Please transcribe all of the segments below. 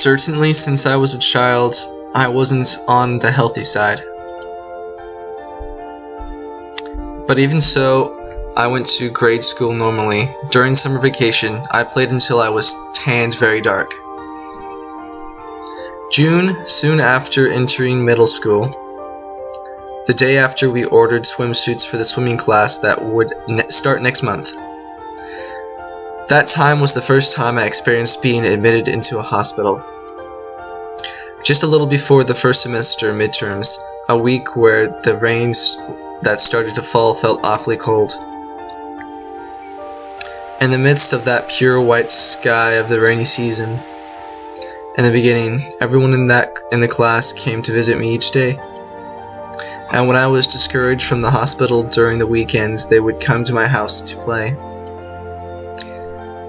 Certainly, since I was a child, I wasn't on the healthy side. But even so, I went to grade school normally. During summer vacation, I played until I was tanned very dark. June, soon after entering middle school. The day after, we ordered swimsuits for the swimming class that would start next month. That time was the first time I experienced being admitted into a hospital. Just a little before the first semester midterms, a week where the rains that started to fall felt awfully cold. In the midst of that pure white sky of the rainy season, in the beginning, everyone in the class came to visit me each day. And when I was discouraged from the hospital during the weekends, they would come to my house to play.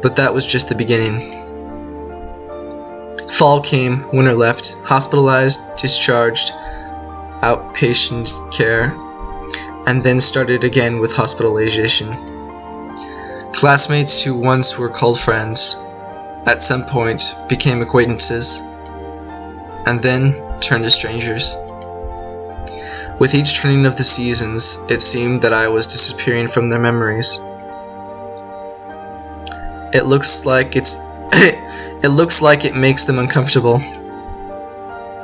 But that was just the beginning. Fall came, winter left, hospitalized, discharged, outpatient care, and then started again with hospitalization. Classmates who once were called friends, at some point became acquaintances, and then turned to strangers. With each turning of the seasons, it seemed that I was disappearing from their memories. It looks like it makes them uncomfortable.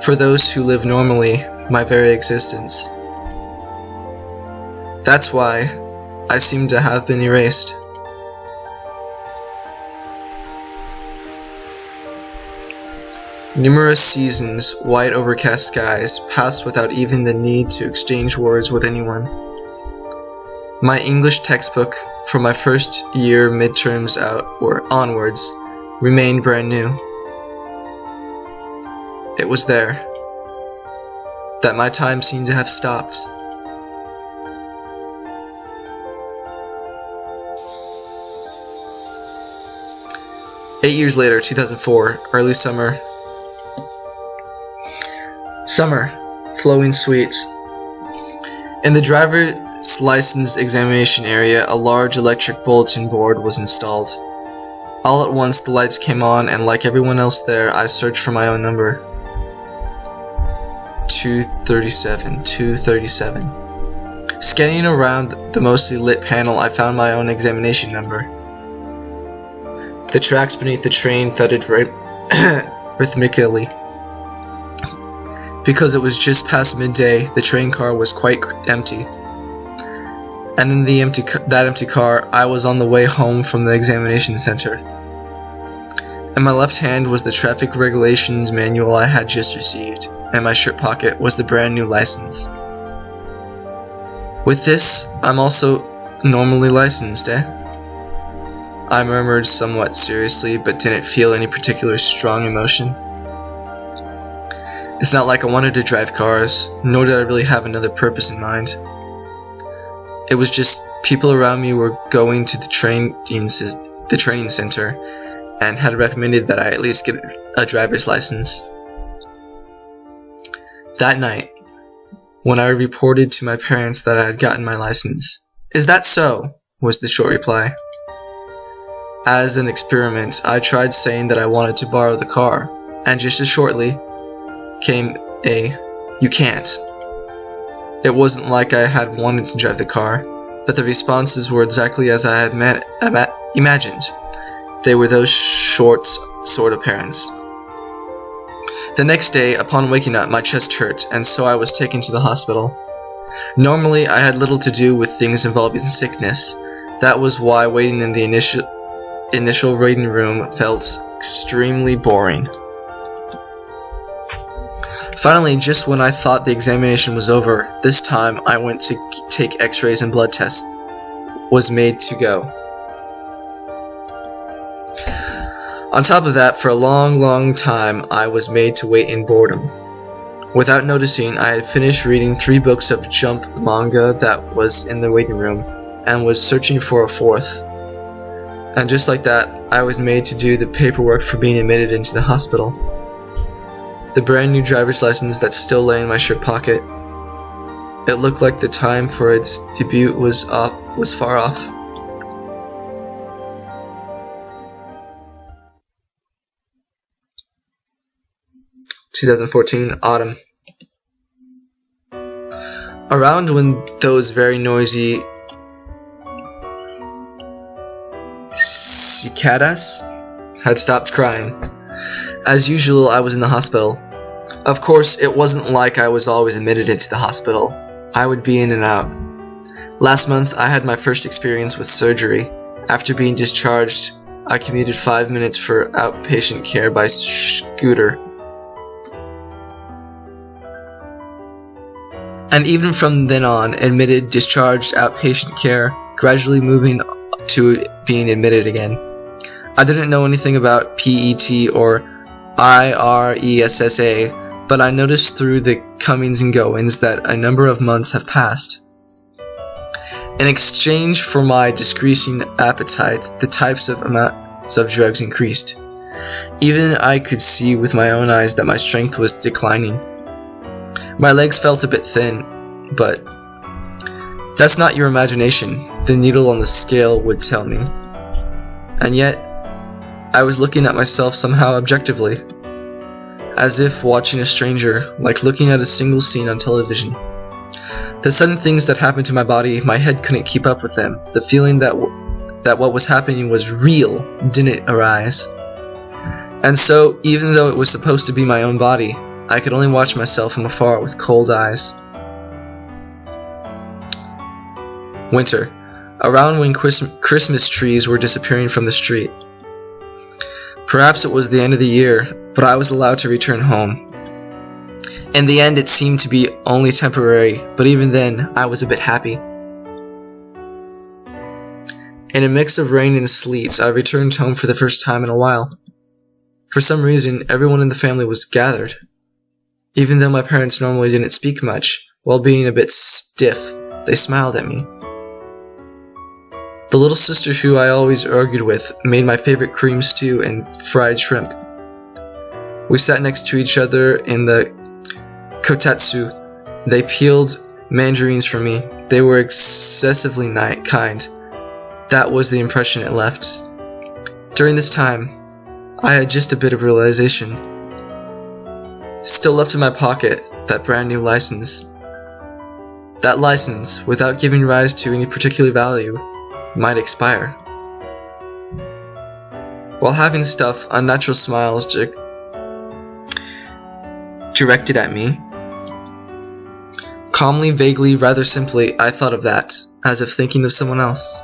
For those who live normally, my very existence. That's why I seem to have been erased. Numerous seasons, white overcast skies, passed without even the need to exchange words with anyone. My English textbook for my first year midterms out or onwards remained brand new. It was there that my time seemed to have stopped. Eight years later, 2004, early summer. Summer, flowing sweets. In the driver's license examination area, a large electric bulletin board was installed. All at once, the lights came on, and like everyone else there, I searched for my own number. 237, 237. Scanning around the mostly lit panel, I found my own examination number. The tracks beneath the train thudded rhythmically. Because it was just past midday, the train car was quite empty. And in that empty car, I was on the way home from the examination center. In my left hand was the traffic regulations manual I had just received, and in my shirt pocket was the brand new license. With this, I'm also normally licensed, eh? I murmured somewhat seriously, but didn't feel any particular strong emotion. It's not like I wanted to drive cars, nor did I really have another purpose in mind. It was just people around me were going to the training center and had recommended that I at least get a driver's license. That night, when I reported to my parents that I had gotten my license, "Is that so?" was the short reply. As an experiment, I tried saying that I wanted to borrow the car, and just as shortly came a "you can't." It wasn't like I had wanted to drive the car, but the responses were exactly as I had imagined. They were those short sort of parents. The next day, upon waking up, my chest hurt, and so I was taken to the hospital. Normally, I had little to do with things involving sickness. That was why waiting in the initial waiting room felt extremely boring. Finally, just when I thought the examination was over, this time I went to take x-rays and blood tests, was made to go. On top of that, for a long time, I was made to wait in boredom. Without noticing, I had finished reading 3 books of Jump manga that was in the waiting room, and was searching for a 4th. And just like that, I was made to do the paperwork for being admitted into the hospital. The brand new driver's license that still lay in my shirt pocket. It looked like the time for its debut was far off. 2014 autumn. Around when those very noisy cicadas had stopped crying. As usual, I was in the hospital. Of course, it wasn't like I was always admitted into the hospital. I would be in and out. Last month, I had my first experience with surgery. After being discharged, I commuted 5 minutes for outpatient care by scooter. And even from then on, admitted, discharged, outpatient care, gradually moving to being admitted again. I didn't know anything about PET or IRESSA, but I noticed through the comings and goings that a number of months have passed. In exchange for my decreasing appetite, the types of amounts of drugs increased. Even I could see with my own eyes that my strength was declining. My legs felt a bit thin, but that's not your imagination, the needle on the scale would tell me. And yet, I was looking at myself somehow objectively, as if watching a stranger, like looking at a single scene on television. The sudden things that happened to my body, my head couldn't keep up with them. The feeling that what was happening was real didn't arise. And so, even though it was supposed to be my own body, I could only watch myself from afar with cold eyes. Winter. Around when Christmas trees were disappearing from the street. Perhaps it was the end of the year, but I was allowed to return home. In the end, it seemed to be only temporary, but even then, I was a bit happy. In a mix of rain and sleet, I returned home for the first time in a while. For some reason, everyone in the family was gathered. Even though my parents normally didn't speak much, while being a bit stiff, they smiled at me. The little sister who I always argued with made my favorite cream stew and fried shrimp. We sat next to each other in the kotatsu. They peeled mandarins for me. They were excessively kind. That was the impression it left. During this time, I had just a bit of realization. Still left in my pocket, that brand new license. That license, without giving rise to any particular value, might expire. While having stuff, unnatural smiles directed at me. Calmly, vaguely, rather simply, I thought of that, as if thinking of someone else.